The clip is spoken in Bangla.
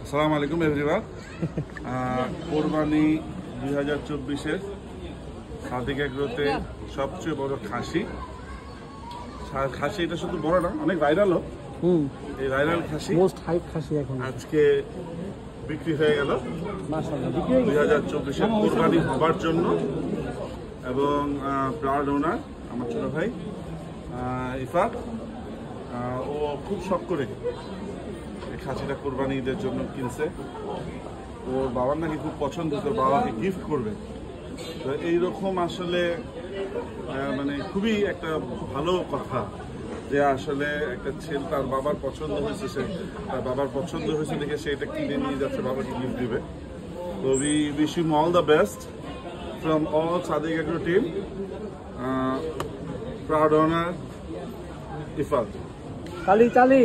আসসালামু আলাইকুম এভরিওয়ান। কোরবানি 2024-এর সাদিক এগ্রোতে সবচেয়ে বড় খাসি এটা শুধু বড় না, অনেক ভাইরালও। এই ভাইরাল খাসি মোস্ট হাইপ খাসি এখন আজকে বিক্রি হয়ে গেল মাশাআল্লাহ। 2024-এর কোরবানি হবার জন্য এবং প্রাউড ওনার আমার ছোট ভাই ইফাত, ও খুব শখ করে খাসিটা কোরবানি ঈদের জন্য কিনছে। ওর বাবার নাকি খুব পছন্দ, তোর বাবাকে গিফট করবে। তো এইরকম আসলে মানে খুবই একটা ভালো কথা যে আসলে একটা ছেলে তার বাবার পছন্দ হয়েছে, সে তার বাবার পছন্দ হয়েছে দেখে সে এটা কিনে নিয়ে যাচ্ছে, বাবাকে গিফট দিবে। তো we wish him all the best from all Sadiq agro team. Proud owner Ifat. চালি